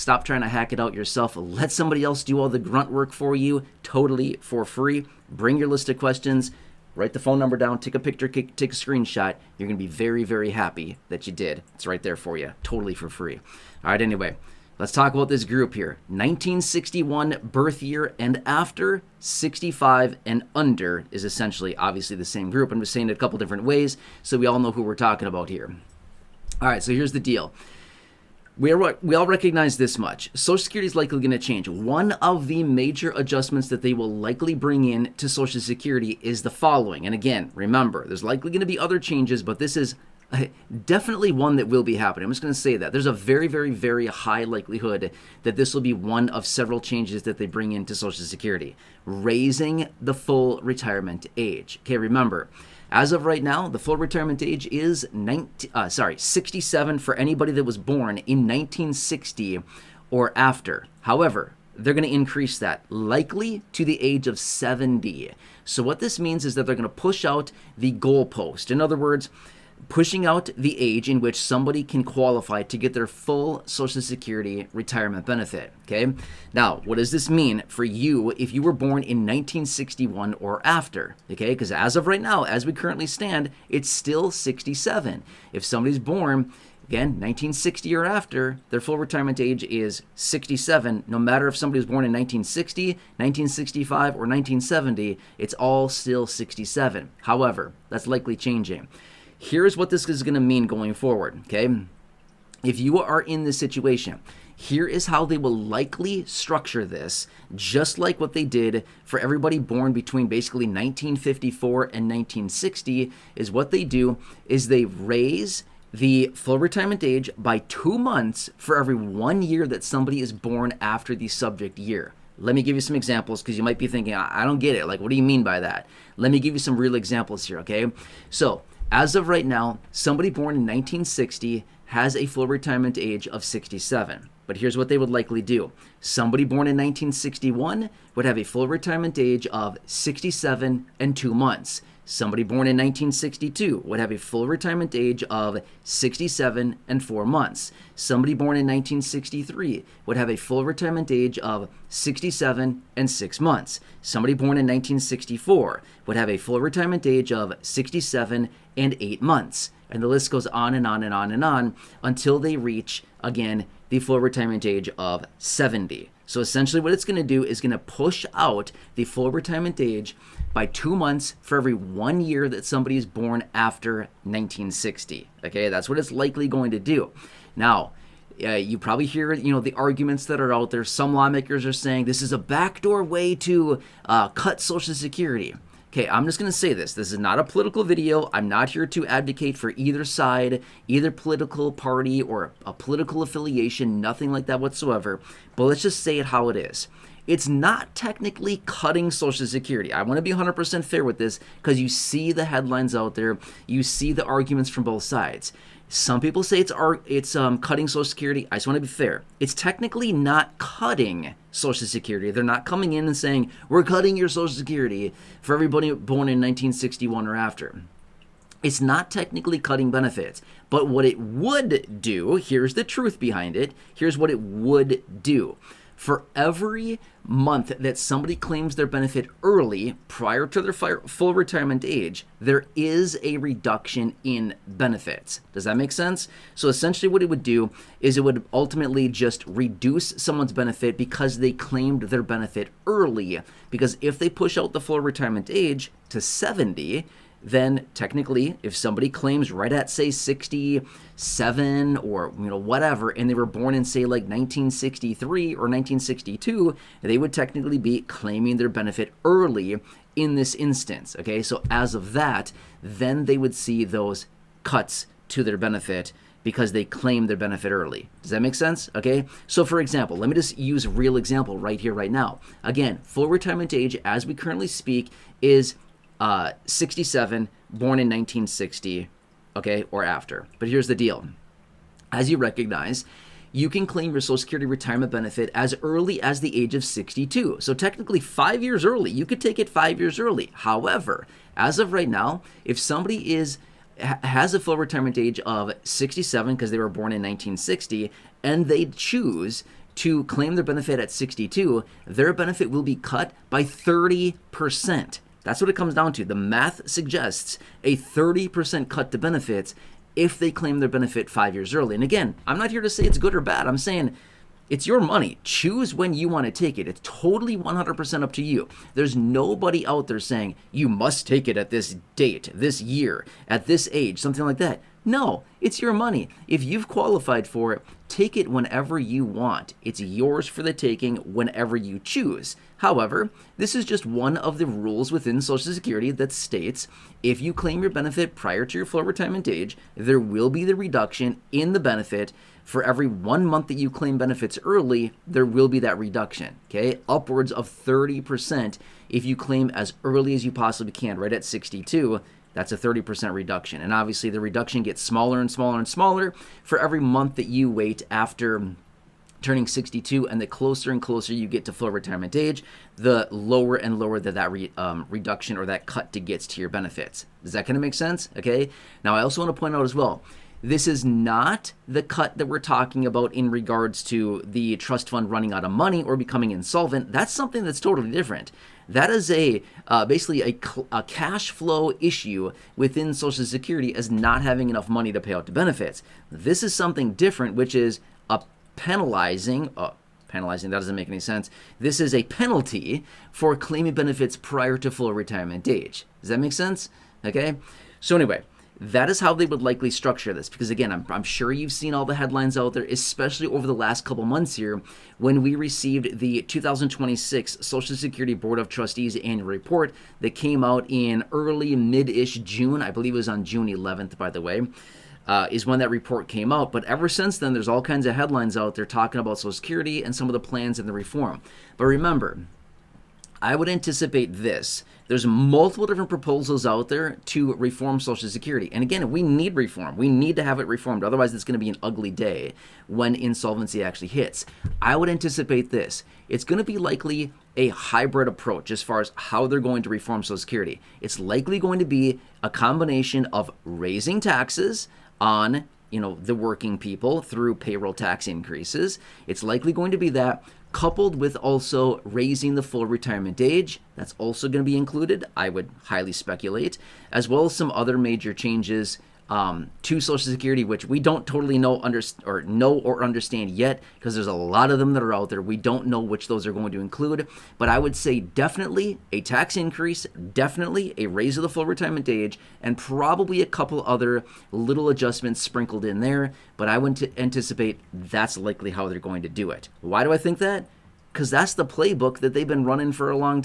Stop trying to hack it out yourself. Let somebody else do all the grunt work for you, totally for free. Bring your list of questions. Write the phone number down, take a picture, take a screenshot. You're going to be very, very happy that you did. It's right there for you, totally for free. All right, anyway, let's talk about this group here. 1961 birth year and after, 65 and under is essentially obviously the same group. I'm just saying it a couple different ways so we all know who we're talking about here. All right, so here's the deal. We all recognize this much. Social Security is likely going to change. One of the major adjustments that they will likely bring in to Social Security is the following. And again, remember, there's likely going to be other changes, but this is definitely one that will be happening. I'm just going to say that. There's a very, very, very high likelihood that this will be one of several changes that they bring into Social Security. Raising the full retirement age. Okay, remember, as of right now, the full retirement age is 67 for anybody that was born in 1960 or after. However, they're going to increase that likely to the age of 70. So what this means is that they're going to push out the goalpost. In other words, pushing out the age in which somebody can qualify to get their full Social Security retirement benefit, okay? Now, what does this mean for you if you were born in 1961 or after, okay? Because as of right now, as we currently stand, it's still 67. If somebody's born, again, 1960 or after, their full retirement age is 67. No matter if somebody was born in 1960, 1965, or 1970, it's all still 67. However, that's likely changing. Here's what this is going to mean going forward, okay? If you are in this situation, here is how they will likely structure this, just like what they did for everybody born between basically 1954 and 1960, is what they do is they raise the full retirement age by 2 months for every 1 year that somebody is born after the subject year. Let me give you some examples because you might be thinking, I don't get it. Like, what do you mean by that? Let me give you some real examples here, okay? So, as of right now, somebody born in 1960 has a full retirement age of 67. But here's what they would likely do. Somebody born in 1961 would have a full retirement age of 67 and 2 months. Somebody born in 1962 would have a full retirement age of 67 and 4 months. Somebody born in 1963 would have a full retirement age of 67 and 6 months. Somebody born in 1964 would have a full retirement age of 67 and 8 months. And the list goes on and on and on and on until they reach, again, the full retirement age of 70. So essentially what it's going to do is going to push out the full retirement age by 2 months for every 1 year that somebody is born after 1960. Okay, that's what it's likely going to do. Now, you probably hear, the arguments that are out there. Some lawmakers are saying this is a backdoor way to cut Social Security. Okay, I'm just going to say this. This is not a political video. I'm not here to advocate for either side, either political party or a political affiliation, nothing like that whatsoever. But let's just say it how it is. It's not technically cutting Social Security. I want to be 100% fair with this because you see the headlines out there. You see the arguments from both sides. Some people say it's cutting Social Security. I just want to be fair. It's technically not cutting Social Security. They're not coming in and saying, we're cutting your Social Security for everybody born in 1961 or after. It's not technically cutting benefits. But what it would do, here's the truth behind it. Here's what it would do. For every month that somebody claims their benefit early, prior to their full retirement age, there is a reduction in benefits. Does that make sense? So essentially what it would do is it would ultimately just reduce someone's benefit because they claimed their benefit early. Because if they push out the full retirement age to 70, then technically, if somebody claims right at, say, 67 or whatever, and they were born in, say, like 1963 or 1962, they would technically be claiming their benefit early in this instance, okay? So as of that, then they would see those cuts to their benefit because they claimed their benefit early. Does that make sense? Okay? So for example, let me just use a real example right here, right now. Again, full retirement age as we currently speak is 67, born in 1960, okay, or after. But here's the deal. As you recognize, you can claim your Social Security retirement benefit as early as the age of 62. So technically 5 years early. You could take it 5 years early. However, as of right now, if somebody has a full retirement age of 67 because they were born in 1960, and they choose to claim their benefit at 62, their benefit will be cut by 30%. That's what it comes down to. The math suggests a 30% cut to benefits if they claim their benefit 5 years early. And again, I'm not here to say it's good or bad. I'm saying it's your money. Choose when you want to take it. It's totally 100% up to you. There's nobody out there saying you must take it at this date, this year, at this age, something like that. No, it's your money. If you've qualified for it, take it whenever you want. It's yours for the taking whenever you choose. However, this is just one of the rules within Social Security that states if you claim your benefit prior to your full retirement age, there will be the reduction in the benefit. For every 1 month that you claim benefits early, there will be that reduction, okay? Upwards of 30% if you claim as early as you possibly can, right at 62. That's a 30% reduction. And obviously the reduction gets smaller and smaller and smaller for every month that you wait after turning 62, and the closer and closer you get to full retirement age, the lower and lower that reduction or that cut to gets to your benefits. Does that kind of make sense? Okay. Now I also want to point out as well, this is not the cut that we're talking about in regards to the trust fund running out of money or becoming insolvent. That's something that's totally different. That is basically a cash flow issue within Social Security as not having enough money to pay out the benefits. This is something different, which is a penalizing, that doesn't make any sense. This is a penalty for claiming benefits prior to full retirement age. Does that make sense? Okay. So anyway, that is how they would likely structure this, because again, I'm sure you've seen all the headlines out there, especially over the last couple months here when we received the 2026 Social Security Board of Trustees annual report that came out in early mid-ish June. I believe it was on June 11th, by the way, is when that report came out. But ever since then, there's all kinds of headlines out there talking about Social Security and some of the plans and the reform. But remember, I would anticipate this. There's multiple different proposals out there to reform Social Security. And again, we need reform. We need to have it reformed. Otherwise, it's going to be an ugly day when insolvency actually hits. I would anticipate this. It's going to be likely a hybrid approach as far as how they're going to reform Social Security. It's likely going to be a combination of raising taxes on the working people through payroll tax increases. It's likely going to be that, coupled with also raising the full retirement age. That's also going to be included, I would highly speculate, as well as some other major changes to Social Security, which we don't totally know or understand yet, because there's a lot of them that are out there. We don't know which those are going to include, but I would say definitely a tax increase, definitely a raise of the full retirement age, and probably a couple other little adjustments sprinkled in there, but I would anticipate that's likely how they're going to do it. Why do I think that? Because that's the playbook that they've been running for a long time.